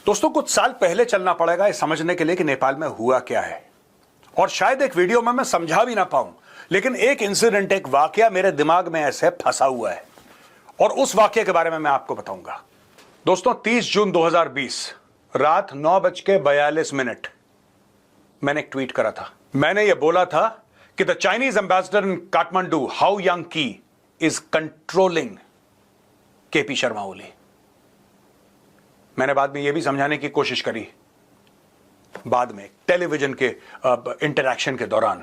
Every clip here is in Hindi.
दोस्तों, कुछ साल पहले चलना पड़ेगा ये समझने के लिए कि नेपाल में हुआ क्या है, और शायद एक वीडियो में मैं समझा भी ना पाऊं, लेकिन एक इंसिडेंट, एक वाकया मेरे दिमाग में ऐसे फंसा हुआ है और उस वाकये के बारे में मैं आपको बताऊंगा। दोस्तों, 30 जून 2020 रात 9:42 मैंने एक ट्वीट करा था। मैंने ये बोला था कि the Chinese ambassador in Kathmandu Hou Yanqi is controlling KP Sharma Oli. मैंने बाद में यह भी समझाने की कोशिश करी बाद में टेलीविजन के इंटरैक्शन के दौरान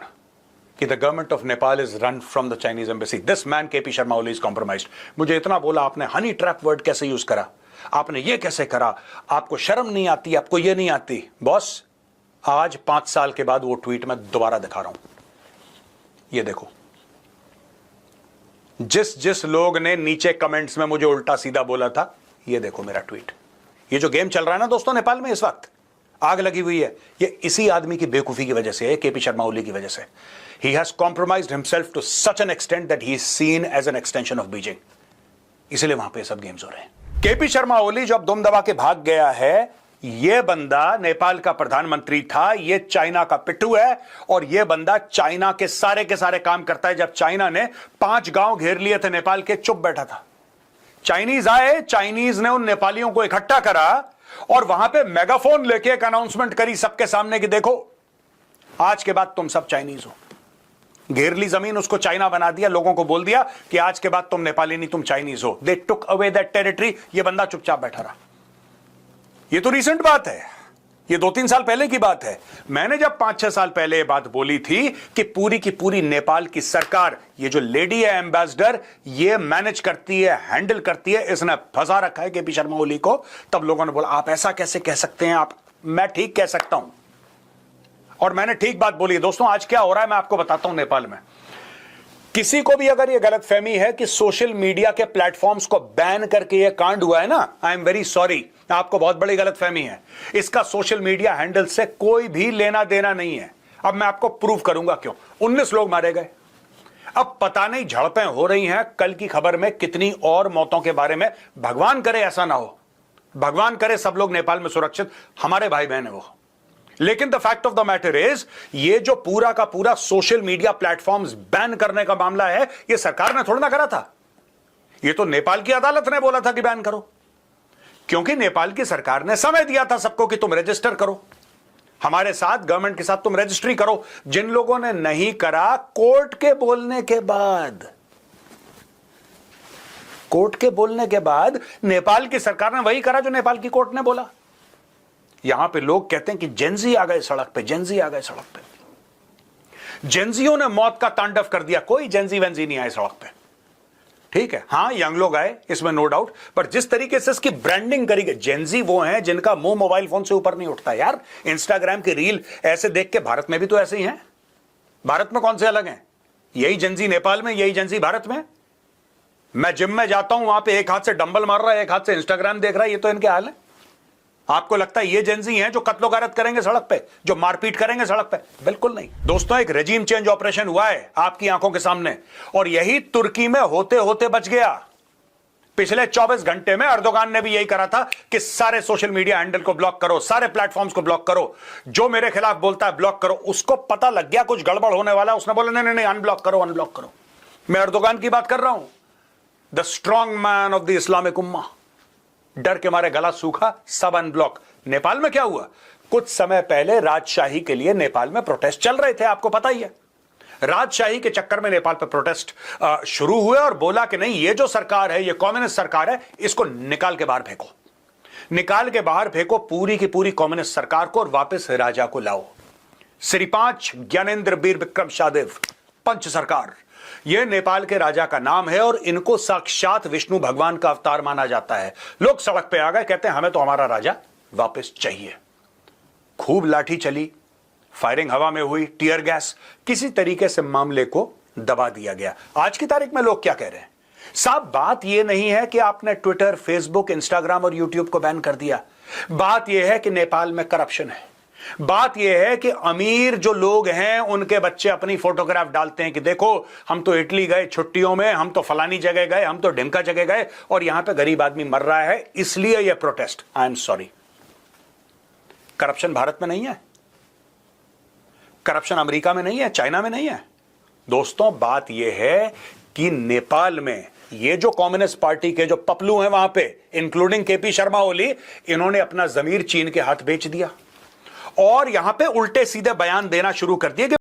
कि the government of Nepal is run from the Chinese embassy, this man KP Sharma Oli is compromised. मुझे इतना बोला, आपने हनी ट्रैप वर्ड कैसे यूज करा, आपने ये कैसे करा, आपको शर्म नहीं आती, आपको ये नहीं आती। बॉस, आज 5 साल के बाद वो ट्वीट मैं दोबारा दिखा रहा हूं। ये देखो, जिस लोग ने नीचे कमेंट्स में मुझे उल्टा सीधा बोला था, ये देखो मेरा ट्वीट। ये जो गेम चल रहा है ना दोस्तों नेपाल में इस वक्त, आग लगी हुई है, ये इसी आदमी की बेवकूफी की वजह से है, केपी शर्मा ओली की वजह से। He has compromised himself to such an extent that he is seen as an extension of Beijing. इसलिए वहां पे सब गेम्स हो रहे हैं। केपी शर्मा ओली जब दुम दबा के भाग गया है, यह बंदा नेपाल का प्रधानमंत्री था, यह चाइना का पिट्ठू है, और यह बंदा चाइना के सारे काम करता है। जब चाइना ने 5 गांव घेर लिए थे नेपाल के, चुप बैठा था। चाइनीज आए, चाइनीज ने उन नेपालियों को इकट्ठा करा और वहां पे मेगाफोन लेके एक अनाउंसमेंट करी सबके सामने कि देखो, आज के बाद तुम सब चाइनीज हो। घेर ली जमीन, उसको चाइना बना दिया, लोगों को बोल दिया कि आज के बाद तुम नेपाली नहीं, तुम चाइनीज हो। दे टुक अवे दैट टेरिटरी। ये बंदा चुपचाप बैठा रहा। ये तो रिसेंट बात है, ये 2-3 साल पहले की बात है। मैंने जब 5-6 साल पहले ये बात बोली थी कि पूरी की पूरी नेपाल की सरकार, ये जो लेडी है एम्बेसडर, ये मैनेज करती है, हैंडल करती है, इसने फंसा रखा है केपी शर्मा ओली को, तब लोगों ने बोला आप ऐसा कैसे कह सकते हैं। आप, मैं ठीक कह सकता हूं, और मैंने ठीक बात बोली है। दोस्तों, आज क्या हो रहा है मैं आपको बताता हूं। नेपाल में किसी को भी अगर यह गलतफहमी है कि सोशल मीडिया के प्लेटफॉर्म्स को बैन करके यह कांड हुआ है ना, आई एम वेरी सॉरी, आपको बहुत बड़ी गलतफहमी है। इसका सोशल मीडिया हैंडल से कोई भी लेना देना नहीं है। अब मैं आपको प्रूव करूंगा क्यों। 19 लोग मारे गए। अब पता नहीं झड़पें हो रही हैं, कल की खबर में कितनी और मौतों के बारे में। भगवान करे ऐसा ना हो, भगवान करे सब लोग नेपाल में सुरक्षित, हमारे भाई बहन है वो। लेकिन the fact of the matter is, ये जो पूरा का पूरा सोशल मीडिया प्लेटफॉर्म्स बैन करने का मामला है, ये सरकार ने थोड़ा ना करा था। ये तो नेपाल की अदालत ने बोला था कि बैन करो, क्योंकि नेपाल की सरकार ने समय दिया था सबको कि तुम रजिस्टर करो, हमारे साथ, गवर्नमेंट के साथ तुम रजिस्ट्री करो। जिन लोगों ने नहीं करा, कोर्ट के बोलने के बाद नेपाल की सरकार ने वही करा जो नेपाल की कोर्ट ने बोला। यहां पे लोग कहते हैं कि जेंजी आ गए सड़क पे, जेंजी आ गए सड़क पे। जेंजियों ने मौत का तांडव कर दिया। कोई जेंजी वेंजी नहीं आए सड़क पे, ठीक है। हां, यंग लोग आए, इसमें नो डाउट, पर जिस तरीके से इसकी ब्रांडिंग करी गई, जेंजी वो हैं जिनका मुंह मोबाइल फोन से ऊपर नहीं उठता यार। इंस्टाग्राम की रील ऐसे देख के, भारत में भी तो ऐसे ही हैं। भारत में कौन से अलग हैं? यही जेंजी नेपाल में, यही जेंजी भारत में। मैं जिम में जाता हूं, वहां पे एक हाथ से डंबल मार रहा है, एक हाथ से इंस्टाग्राम देख रहा है। ये तो इनके हाल है। आपको लगता है ये जेंजी हैं जो कत्लो गारत करेंगे सड़क पे, जो मारपीट करेंगे सड़क पे? बिल्कुल नहीं। दोस्तों, एक रेजिम चेंज ऑपरेशन हुआ है आपकी आंखों के सामने, और यही तुर्की में होते होते बच गया। पिछले 24 घंटे में अर्दोगान ने भी यही करा था कि सारे सोशल मीडिया हैंडल को ब्लॉक करो, सारे प्लेटफॉर्म्स को ब्लॉक करो, जो मेरे खिलाफ बोलता है ब्लॉक करो। उसको पता लग गया कुछ गड़बड़ होने वाला, उसने बोला नहीं नहीं नहीं, अनब्लॉक करो, अनब्लॉक करो। मैं अर्दोगान की बात कर रहा हूं, the strong man of the Islamic उम्मा। डर के मारे गला सूखा, सब अनब्लॉक। नेपाल में क्या हुआ? कुछ समय पहले राजशाही के लिए नेपाल में प्रोटेस्ट चल रहे थे, आपको पता ही है। राजशाही के चक्कर में नेपाल पर प्रोटेस्ट शुरू हुए, और बोला कि नहीं, ये जो सरकार है, ये कम्युनिस्ट सरकार है, इसको निकाल के बाहर फेंको, निकाल के बाहर फेंको पूरी की पूरी कम्युनिस्ट सरकार को, और वापस राजा को लाओ। श्री 5 ज्ञानेंद्र वीर विक्रम शाहदेव पंच सरकार, यह नेपाल के राजा का नाम है, और इनको साक्षात विष्णु भगवान का अवतार माना जाता है। लोग सड़क पे आ गए, कहते हैं हमें तो हमारा राजा वापस चाहिए। खूब लाठी चली, फायरिंग हवा में हुई, टीयर गैस, किसी तरीके से मामले को दबा दिया गया। आज की तारीख में लोग क्या कह रहे हैं? साहब, बात यह नहीं है कि आपने ट्विटर, फेसबुक, इंस्टाग्राम और यूट्यूब को बैन कर दिया। बात यह है कि नेपाल में करप्शन है। बात यह है कि अमीर जो लोग हैं, उनके बच्चे अपनी फोटोग्राफ डालते हैं कि देखो, हम तो इटली गए छुट्टियों में, हम तो फलानी जगह गए, हम तो ढिमका जगह गए, और यहां पे गरीब आदमी मर रहा है, इसलिए यह protest. I am sorry, corruption Bharat में नहीं है, करप्शन अमेरिका में नहीं है, चाइना में नहीं है। दोस्तों बात यह है कि नेपाल में ये जो कम्युनिस्ट पार्टी के जो पपलू हैं वहां पे, इंक्लूडिंग केपी शर्मा ओली, इन्होंने अपना जमीर चीन के हाथ बेच दिया और यहां पे उल्टे सीधे बयान देना शुरू कर दिए कि